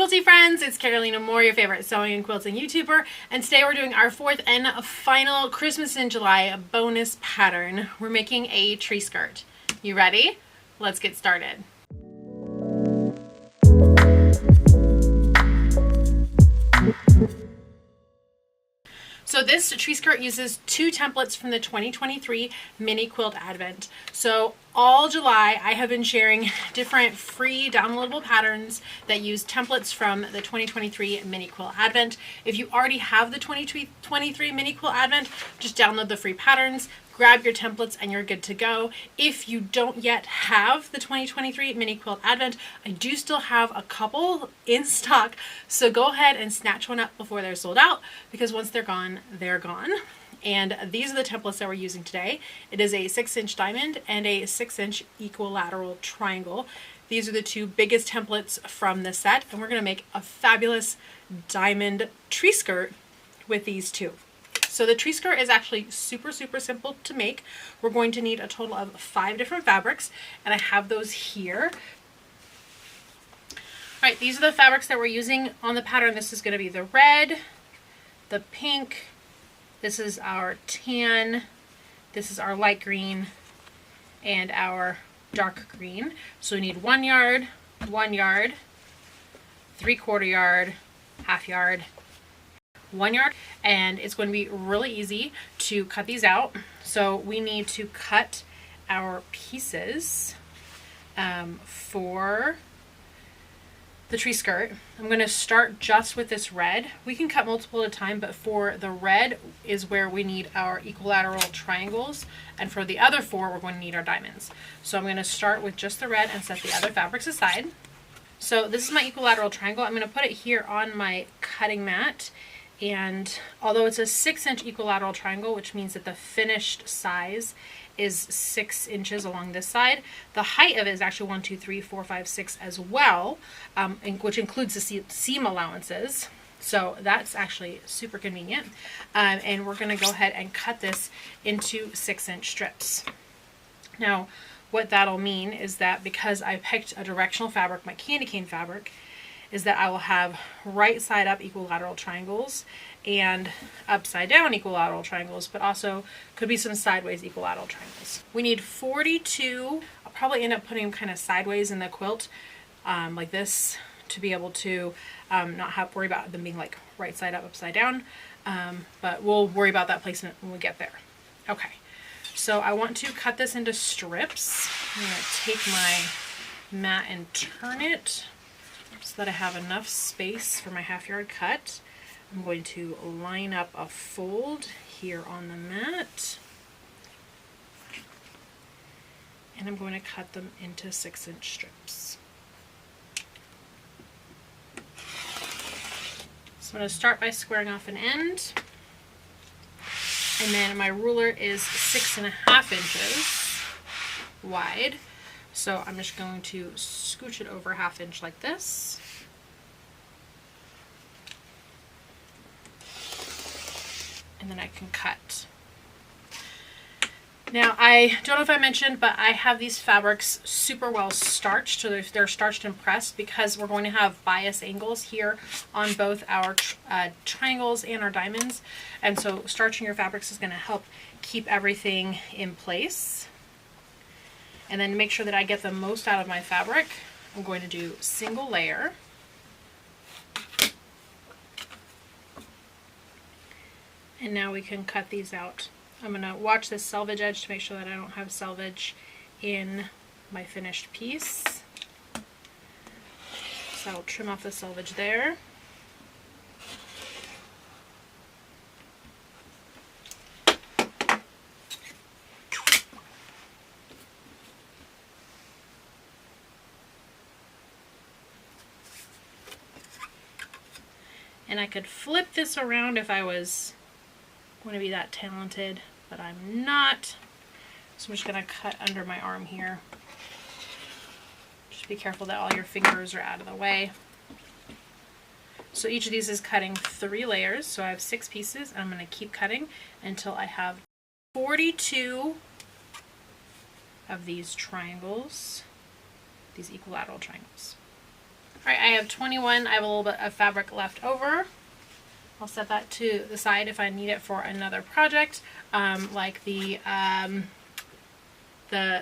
quilty friends, it's Carolina Moore, your favorite sewing and quilting YouTuber, and today we're doing our fourth and final Christmas in July bonus pattern. We're making a tree skirt. You ready? Let's get started. So this tree skirt uses two templates from the 2023 Mini Quilt Advent. So all July I have been sharing different free downloadable patterns that use templates from the 2023 Mini Quilt Advent. If you already have the 2023 Mini Quilt Advent, just download the free patterns, grab your templates, and you're good to go. If you don't yet have the 2023 Mini Quilt Advent, I do still have a couple in stock, so go ahead and snatch one up before they're sold out, because once they're gone, they're gone. And these are the templates that we're using today. It is a 6-inch diamond and a 6-inch equilateral triangle. These are the two biggest templates from this set, and we're going to make a fabulous diamond tree skirt with these two. So the tree skirt is actually super simple to make. We're going to need a total of 5 different fabrics, and I have those here. All right, these are the fabrics that we're using on the pattern. This is going to be the red, the pink, this is our tan, this is our light green, and our dark green. So we need 1 yard, 1 yard, 3/4 yard, half yard, 1 yard, and it's going to be really easy to cut these out. So we need to cut our pieces for the tree skirt. I'm going to start just with this red. We can cut multiple at a time, but for the red is where we need our equilateral triangles, and for the other 4 we're going to need our diamonds. So I'm going to start with just the red and set the other fabrics aside. So this is my equilateral triangle. I'm going to put it here on my cutting mat. And although it's a 6-inch equilateral triangle, which means that the finished size is 6 inches along this side, the height of it is actually 1, 2, 3, 4, 5, 6 as well, which includes the seam allowances. So that's actually super convenient. And we're going to go ahead and cut this into 6-inch strips. Now, what that'll mean is that because I picked a directional fabric, my candy cane fabric, is that I will have right side up equilateral triangles and upside down equilateral triangles, but also could be some sideways equilateral triangles. We need 42. I'll probably end up putting them kind of sideways in the quilt like this to be able to not have to worry about them being like right side up, upside down, but we'll worry about that placement when we get there. Okay, so I want to cut this into strips. I'm going to take my mat and turn it so that I have enough space for my half yard cut. I'm going to line up a fold here on the mat, and I'm going to cut them into 6-inch strips. So I'm going to start by squaring off an end, and then my ruler is 6.5 inches wide. So I'm just going to scooch it over 1/2 inch like this. And then I can cut. Now, I don't know if I mentioned, but I have these fabrics super well starched. So they're starched and pressed because we're going to have bias angles here on both our triangles and our diamonds. And so starching your fabrics is going to help keep everything in place. And then to make sure that I get the most out of my fabric, I'm going to do single layer. And now we can cut these out. I'm going to watch this selvage edge to make sure that I don't have selvage in my finished piece. So I'll trim off the selvage there. And I could flip this around if I was going to be that talented, but I'm not. So I'm just going to cut under my arm here. Just be careful that all your fingers are out of the way. So each of these is cutting 3 layers, so I have 6 pieces, and I'm going to keep cutting until I have 42 of these triangles, these equilateral triangles. All right, I have 21. I have a little bit of fabric left over. I'll set that to the side if I need it for another project, like the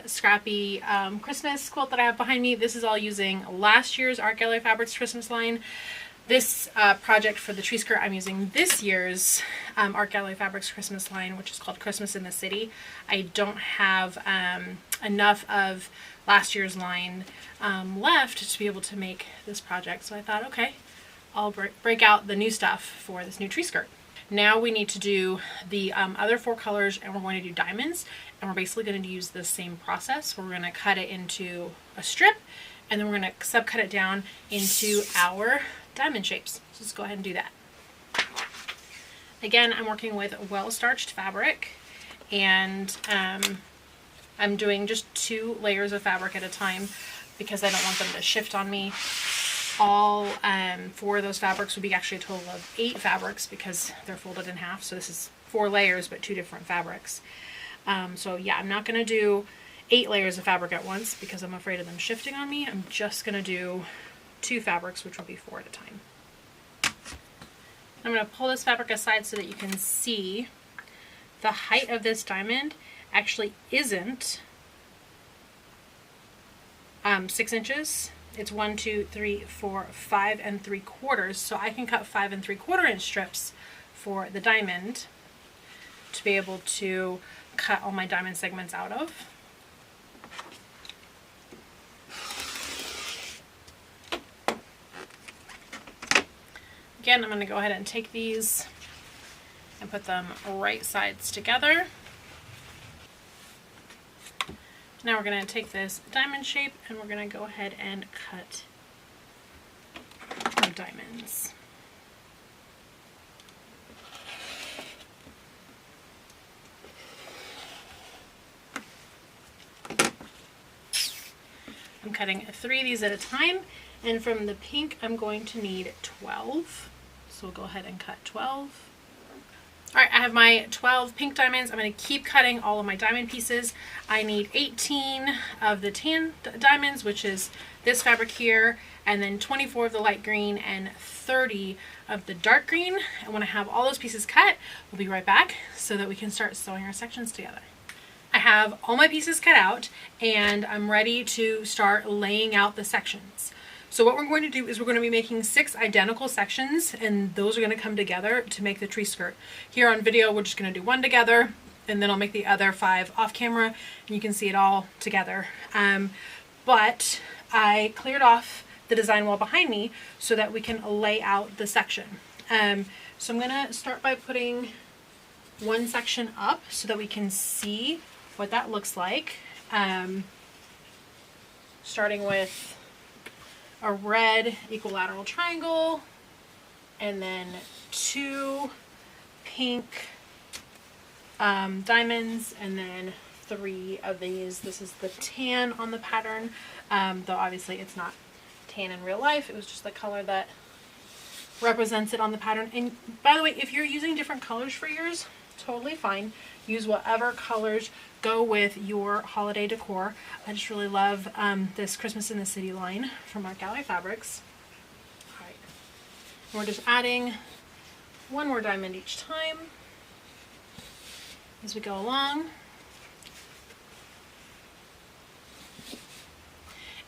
scrappy Christmas quilt that I have behind me. This is all using last year's Art Gallery Fabrics Christmas line. This project for the tree skirt, I'm using this year's Art Gallery Fabrics Christmas line, which is called Christmas in the City. I don't have enough of last year's line left to be able to make this project. So I thought, okay, I'll break out the new stuff for this new tree skirt. Now we need to do the other 4 colors, and we're going to do diamonds, and we're basically going to use the same process. We're going to cut it into a strip, and then we're going to subcut it down into our diamond shapes. So let's go ahead and do that. Again, I'm working with well-starched fabric, and I'm doing just 2 layers of fabric at a time because I don't want them to shift on me. All 4 of those fabrics would be actually a total of 8 fabrics because they're folded in half. So this is 4 layers, but 2 different fabrics. So yeah, I'm not going to do 8 layers of fabric at once because I'm afraid of them shifting on me. I'm just going to do 2 fabrics, which will be 4 at a time. I'm going to pull this fabric aside so that you can see the height of this diamond actually isn't 6 inches. It's 1, 2, 3, 4, 5 3/4. So I can cut 5 3/4 inch strips for the diamond to be able to cut all my diamond segments out of. Again, I'm going to go ahead and take these and put them right sides together. Now we're going to take this diamond shape and we're going to go ahead and cut our diamonds. I'm cutting 3 of these at a time, and from the pink I'm going to need 12. So we'll go ahead and cut 12. Alright, I have my 12 pink diamonds. I'm going to keep cutting all of my diamond pieces. I need 18 of the tan diamonds, which is this fabric here, and then 24 of the light green and 30 of the dark green. And when I have all those pieces cut, we'll be right back so that we can start sewing our sections together. I have all my pieces cut out and I'm ready to start laying out the sections. So what we're going to do is we're going to be making 6 identical sections, and those are going to come together to make the tree skirt. Here on video, we're just going to do 1 together, and then I'll make the other 5 off camera, and you can see it all together. But I cleared off the design wall behind me so that we can lay out the section. So I'm going to start by putting one section up so that we can see what that looks like. Starting with a red equilateral triangle, and then 2 pink diamonds, and then 3 of these. This is the tan on the pattern, though obviously it's not tan in real life. It was just the color that represents it on the pattern. And by the way, if you're using different colors for yours, totally fine. Use whatever colors go with your holiday decor. I just really love this Christmas in the City line from Art Gallery Fabrics. All right. We're just adding 1 more diamond each time as we go along.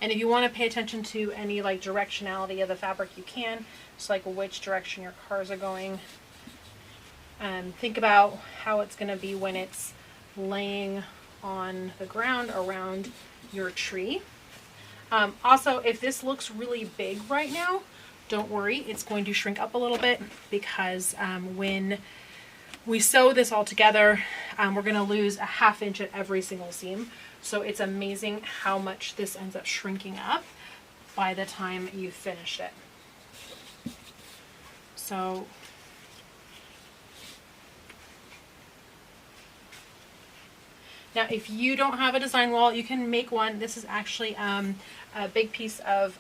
And if you want to pay attention to any like directionality of the fabric, you can. Just like which direction your cars are going. Think about how it's going to be when it's laying on the ground around your tree. Also, if this looks really big right now, don't worry, it's going to shrink up a little bit because when we sew this all together, we're going to lose a 1/2 inch at every single seam. So it's amazing how much this ends up shrinking up by the time you've finished it. So now, if you don't have a design wall, you can make one. This is actually a big piece of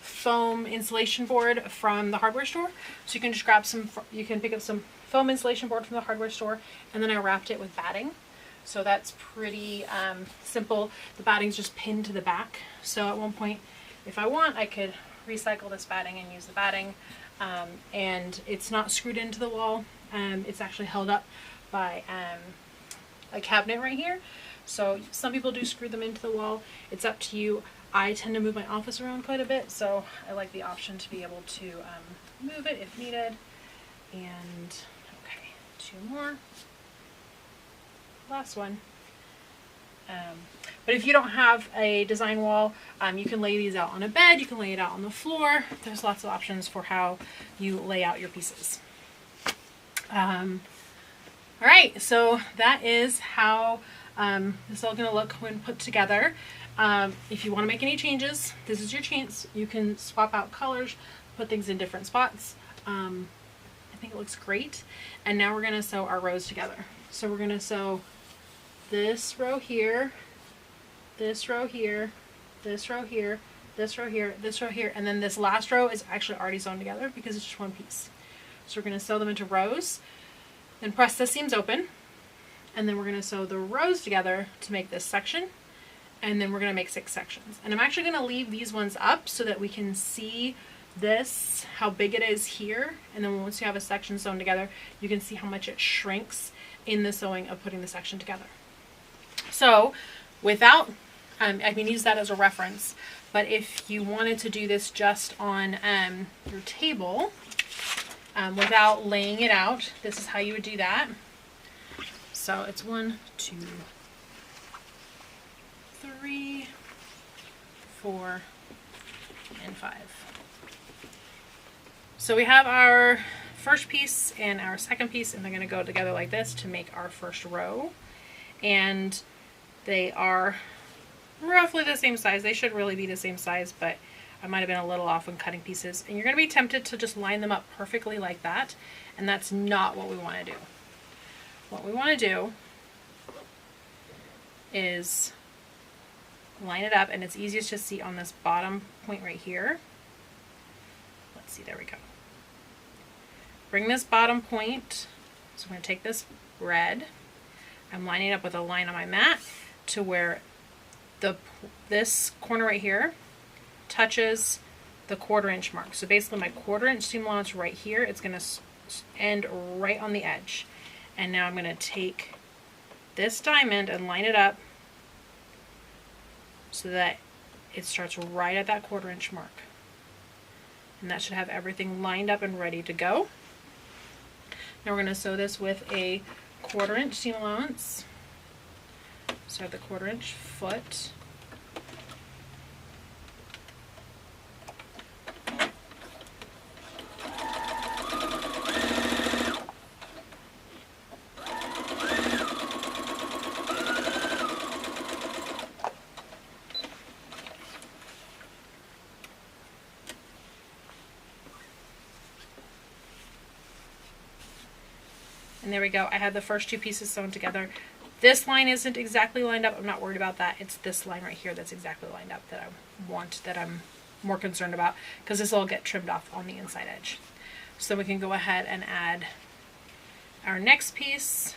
foam insulation board from the hardware store. So you can just grab some, you can pick up some foam insulation board from the hardware store, and then I wrapped it with batting. So that's pretty simple. The batting's just pinned to the back. So at one point, If I want, I could recycle this batting and use the batting. And it's not screwed into the wall. It's actually held up by a cabinet right here. So some people do screw them into the wall. It's up to you. I tend to move my office around quite a bit, so I like the option to be able to move it if needed. And okay, 2 more. Last one. But if you don't have a design wall, you can lay these out on a bed, you can lay it out on the floor. There's lots of options for how you lay out your pieces. All right, so that is how this is all going to look when put together. If you want to make any changes, this is your chance. You can swap out colors, put things in different spots. I think it looks great. And now we're going to sew our rows together. So we're going to sew this row here, this row here, this row here, this row here, this row here, and then this last row is actually already sewn together because it's just one piece. So we're going to sew them into rows, then press the seams open, and then we're going to sew the rows together to make this section, and then we're going to make 6 sections. And I'm actually going to leave these ones up so that we can see this, how big it is here, and then once you have a section sewn together, you can see how much it shrinks in the sewing of putting the section together. So without, I can use that as a reference, but if you wanted to do this just on your table without laying it out, this is how you would do that. So it's 1, 2, 3, 4, and 5. So we have our first piece and our second piece, and they're going to go together like this to make our first row. And they are roughly the same size. They should really be the same size, but I might have been a little off when cutting pieces. And you're going to be tempted to just line them up perfectly like that, and that's not what we want to do. What we want to do is line it up, and it's easiest to see on this bottom point right here. Let's see, there we go. Bring this bottom point, so I'm going to take this red, I'm lining up with a line on my mat to where this corner right here touches the 1/4 inch mark. So basically my 1/4 inch seam allowance right here, it's going to end right on the edge. And now I'm going to take this diamond and line it up so that it starts right at that 1/4 inch mark. And that should have everything lined up and ready to go. Now we're going to sew this with a 1/4 inch seam allowance. So I have the 1/4 inch foot. And there we go. I had the first 2 pieces sewn together. This line isn't exactly lined up. I'm not worried about that. It's this line right here that's exactly lined up that I want, that I'm more concerned about, because this will get trimmed off on the inside edge. So we can go ahead and add our next piece.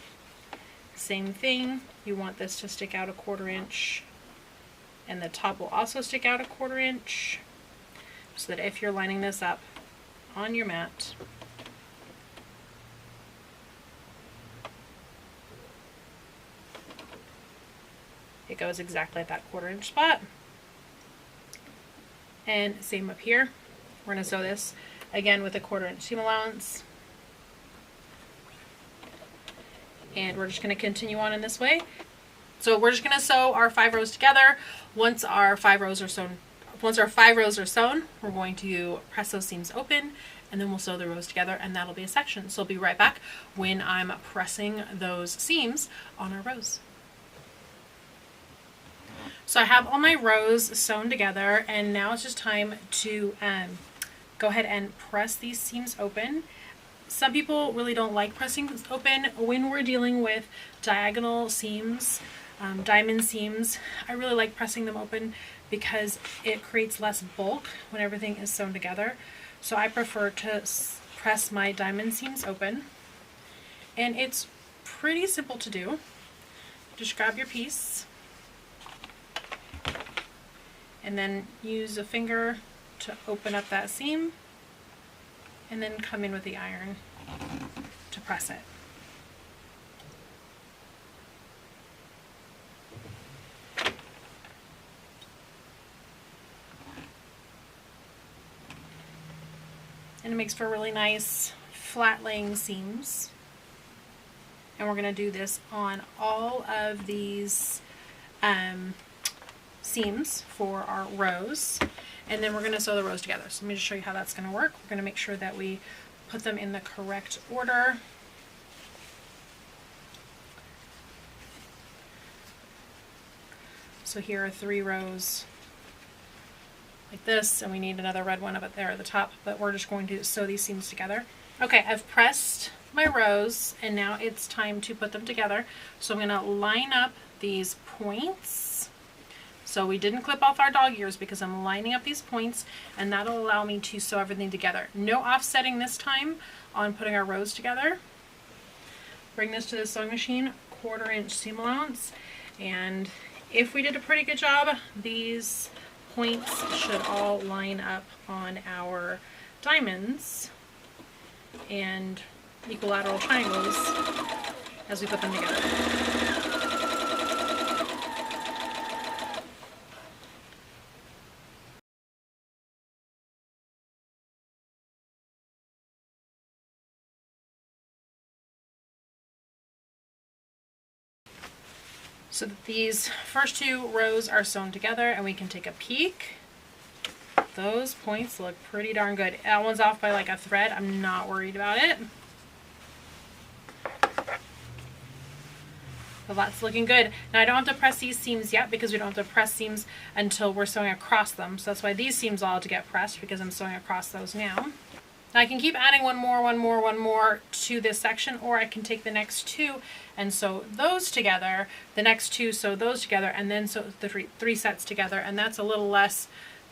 Same thing. You want this to stick out a 1/4 inch, and the top will also stick out a 1/4 inch, so that if you're lining this up on your mat, it goes exactly at that 1/4 inch spot. And same up here. We're going to sew this again with a 1/4 inch seam allowance. And we're just going to continue on in this way. So we're just going to sew our 5 rows together. Once our 5 rows are sewn, we're going to press those seams open, and then we'll sew the rows together, and that'll be a section. So I'll be right back when I'm pressing those seams on our rows. So I have all my rows sewn together, and now it's just time to go ahead and press these seams open. Some people really don't like pressing this open. When we're dealing with diagonal seams, diamond seams, I really like pressing them open because it creates less bulk when everything is sewn together. So I prefer to press my diamond seams open, and it's pretty simple to do. Just grab your piece and then use a finger to open up that seam, and then come in with the iron to press it. And it makes for really nice flat laying seams. And we're going to do this on all of these seams for our rows. And then we're going to sew the rows together. So let me just show you how that's going to work. We're going to make sure that we put them in the correct order. So here are 3 rows like this, and we need another red one up there at the top, but we're just going to sew these seams together. Okay, I've pressed my rows, and now it's time to put them together. So I'm going to line up these points. So we didn't clip off our dog ears because I'm lining up these points, and that'll allow me to sew everything together. No offsetting this time on putting our rows together. Bring this to the sewing machine, 1/4 inch seam allowance, and if we did a pretty good job, these points should all line up on our diamonds and equilateral triangles as we put them together. So that these first 2 rows are sewn together, and we can take a peek. Those points look pretty darn good. That one's off by like a thread. I'm not worried about it. But that's looking good. Now I don't have to press these seams yet because we don't have to press seams until we're sewing across them. So that's why these seams all have to get pressed, because I'm sewing across those now. Now I can keep adding one more to this section, or I can take the next 2 and sew those together, the next 2 sew those together, and then sew the 3 sets together, and that's a little less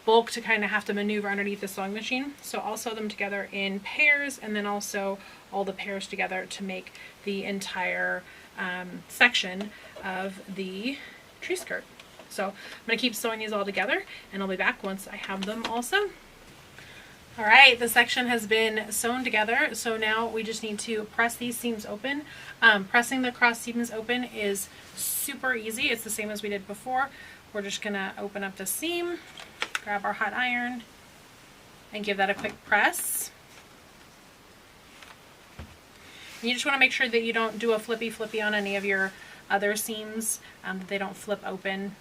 bulk to kind of have to maneuver underneath the sewing machine. So I'll sew them together in pairs, and then also all the pairs together to make the entire section of the tree skirt. So I'm going to keep sewing these all together, and I'll be back once I have them all sewn. All right, the section has been sewn together, so now we just need to press these seams open. Pressing the cross seams open is super easy. It's the same as we did before. We're just going to open up the seam, grab our hot iron, and give that a quick press. You just want to make sure that you don't do a flippy on any of your other seams, that they don't flip open,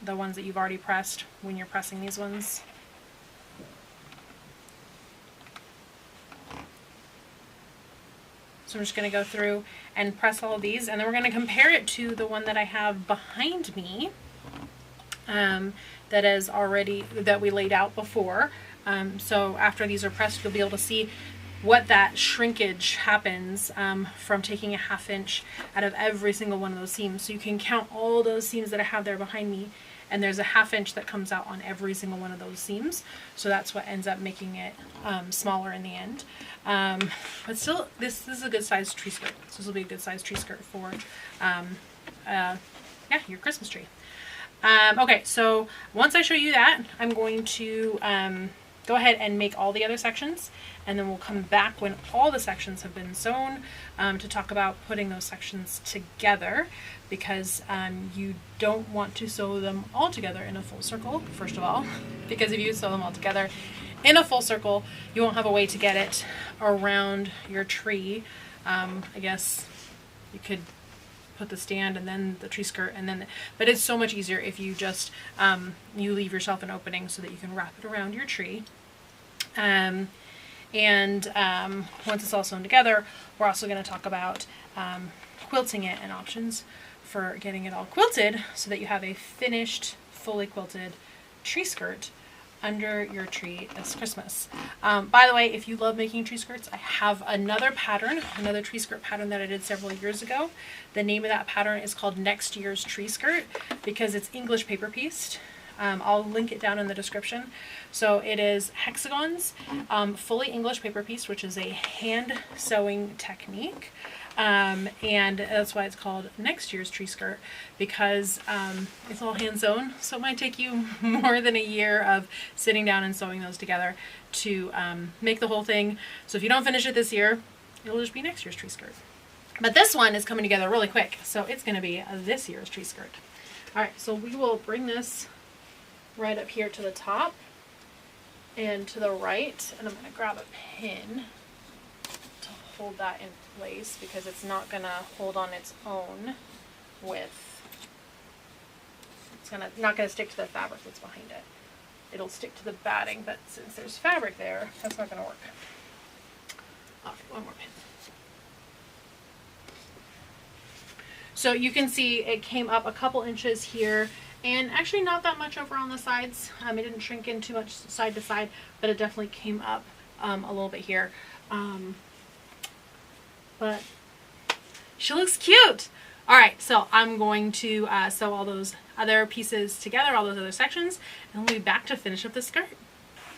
the ones that you've already pressed when you're pressing these ones. So I'm just going to go through and press all of these, and then we're going to compare it to the one that I have behind me that we laid out before. So after these are pressed, you'll be able to see what that shrinkage happens from taking a 1/2 inch out of every single one of those seams. So you can count all those seams that I have there behind me, and there's a 1/2 inch that comes out on every single one of those seams. So that's what ends up making it smaller in the end. But still, this is a good sized tree skirt. So this will be a good sized tree skirt for your Christmas tree. Okay, so once I show you that, I'm going to go ahead and make all the other sections, and then we'll come back when all the sections have been sewn to talk about putting those sections together, because you don't want to sew them all together in a full circle, first of all, because if you sew them all together in a full circle, you won't have a way to get it around your tree. I guess you could put the stand and then the tree skirt, and then but it's so much easier if you just you leave yourself an opening so that you can wrap it around your tree. Once it's all sewn together, we're also going to talk about quilting it and options for getting it all quilted so that you have a finished, fully quilted tree skirt under your tree this Christmas. By the way, if you love making tree skirts, I have another tree skirt pattern that I did several years ago. The name of that pattern is called Next Year's Tree Skirt because it's English paper pieced. I'll link it down in the description. So it is hexagons, fully English paper piece, which is a hand sewing technique. And that's why it's called next year's tree skirt, because it's all hand sewn. So it might take you more than a year of sitting down and sewing those together to make the whole thing. So if you don't finish it this year, it'll just be next year's tree skirt. But this one is coming together really quick, so it's going to be this year's tree skirt. All right, so we will bring this right up here to the top and to the right, and I'm going to grab a pin to hold that in place because it's not going to hold on its own with, it's not going to stick to the fabric that's behind it. It'll stick to the batting, but since there's fabric there, that's not going to work. All right, one more pin. So you can see it came up a couple inches here, and actually not that much over on the sides. It didn't shrink in too much side to side, but it definitely came up a little bit here. But she looks cute. All right, so I'm going to sew all those other pieces together, all those other sections, and we'll be back to finish up the skirt.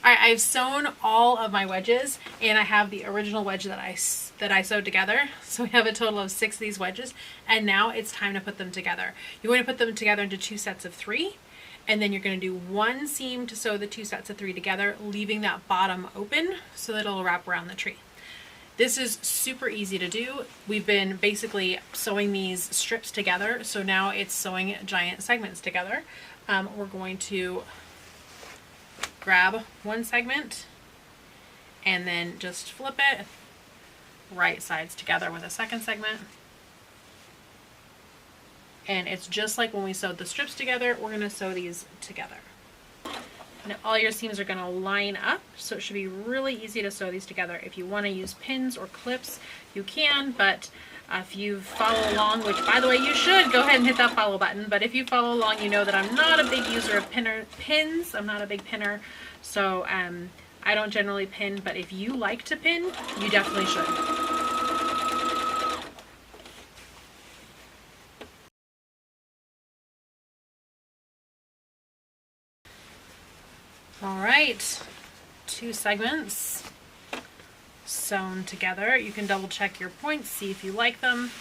All right, I've sewn all of my wedges, and I have the original wedge that I sewed together. So we have a total of 6 of these wedges, and now it's time to put them together. You're going to put them together into 2 sets of 3, and then you're going to do 1 seam to sew the 2 sets of 3 together, leaving that bottom open so that it'll wrap around the tree. This is super easy to do. We've been basically sewing these strips together, so now it's sewing giant segments together. We're going to grab 1 segment and then just flip it right sides together with a 2nd segment. And it's just like when we sewed the strips together, we're going to sew these together. Now all your seams are going to line up, so it should be really easy to sew these together. If you want to use pins or clips, you can, but if you follow along, which by the way you should, go ahead and hit that follow button. But if you follow along, you know that I'm not a big user of pins. I'm not a big pinner, so I don't generally pin, but if you like to pin, you definitely should. All right, 2 segments sewn together. You can double check your points, see if you like them.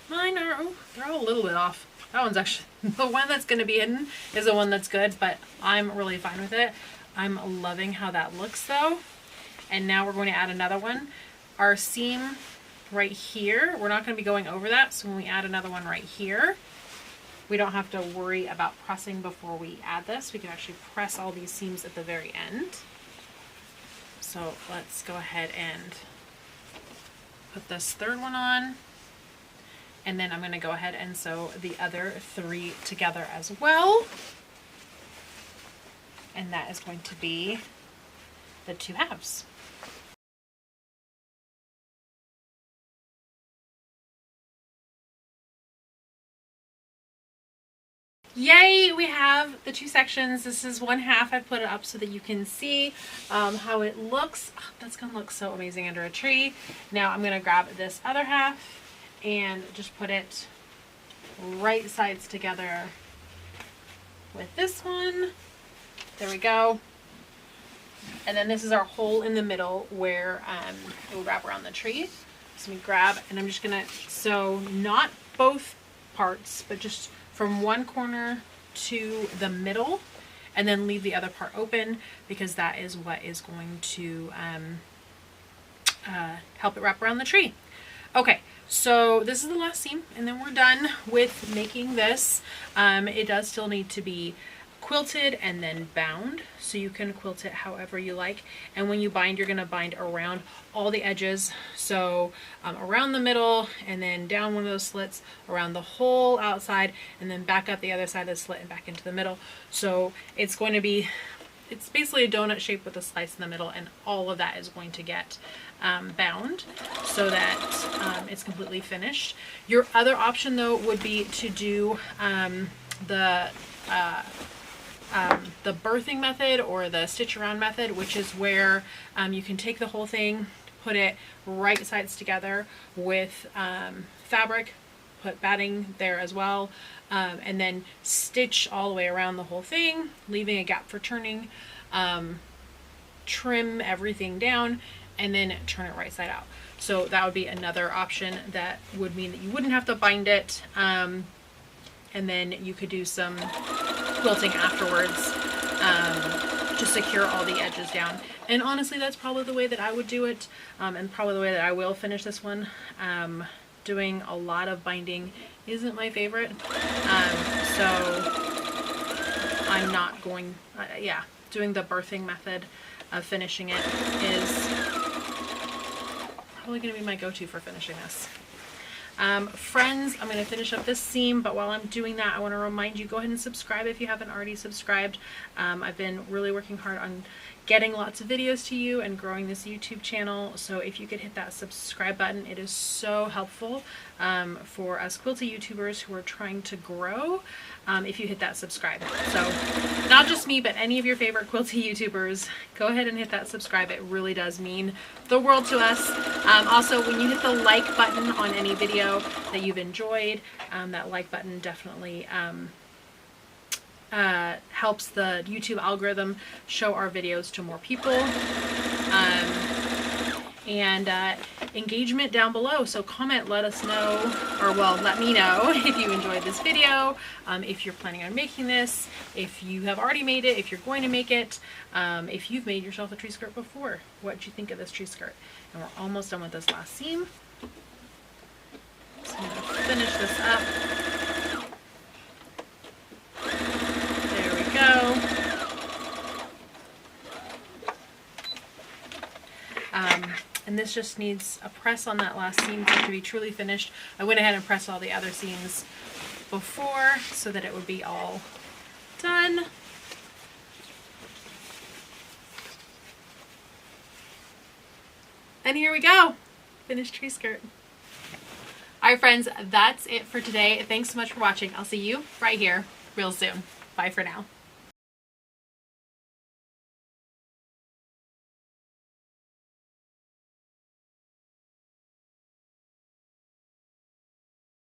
Mine are, oh, they're all a little bit off. That one's actually, the one that's going to be hidden is the one that's good, but I'm really fine with it. I'm loving how that looks though. And now we're going to add another one. Our seam right here, we're not going to be going over that, so when we add another one right here, we don't have to worry about pressing before we add this. We can actually press all these seams at the very end. So let's go ahead and put this 3rd one on. And then I'm going to go ahead and sew the other 3 together as well. And that is going to be the 2 halves. Yay, we have the 2 sections. This is 1 half. I put it up so that you can see how it looks. Oh, that's going to look so amazing under a tree. Now I'm going to grab this other half and just put it right sides together with this one. There we go. And then this is our hole in the middle where it will wrap around the tree. So let me grab, and I'm just going to sew not both parts, but just from one corner to the middle, and then leave the other part open, because that is what is going to help it wrap around the tree. Okay, so this is the last seam, and then we're done with making this. It does still need to be quilted and then bound, so you can quilt it however you like. And when you bind, you're going to bind around all the edges, so around the middle, and then down one of those slits, around the whole outside, and then back up the other side of the slit and back into the middle. So it's going to be, it's basically a donut shape with a slice in the middle, and all of that is going to get bound so that it's completely finished. Your other option though would be to do the birthing method, or the stitch around method, which is where you can take the whole thing, put it right sides together with fabric, put batting there as well, and then stitch all the way around the whole thing, leaving a gap for turning, trim everything down, and then turn it right side out. So that would be another option that would mean that you wouldn't have to bind it. And then you could do some quilting afterwards to secure all the edges down. And honestly, that's probably the way that I would do it, and probably the way that I will finish this one. Doing a lot of binding isn't my favorite, so I'm not going, doing the birthing method of finishing it is probably going to be my go-to for finishing this. Friends, I'm going to finish up this seam, but while I'm doing that, I want to remind you, go ahead and subscribe if you haven't already subscribed. I've been really working hard on getting lots of videos to you and growing this YouTube channel, so if you could hit that subscribe button, it is so helpful for us quilty YouTubers who are trying to grow, if you hit that subscribe. So not just me, but any of your favorite quilty YouTubers, go ahead and hit that subscribe. It really does mean the world to us. Also, when you hit the like button on any video that you've enjoyed, that like button definitely helps the YouTube algorithm show our videos to more people. And engagement down below, so comment, let us know, or well, let me know if you enjoyed this video, if you're planning on making this, if you have already made it, if you're going to make it, if you've made yourself a tree skirt before, what did you think of this tree skirt? And we're almost done with this last seam, so I'm going to finish this up. There we go. And this just needs a press on that last seam for it to be truly finished. I went ahead and pressed all the other seams before so that it would be all done. And here we go. Finished tree skirt. Alright friends, that's it for today. Thanks so much for watching. I'll see you right here real soon. Bye for now.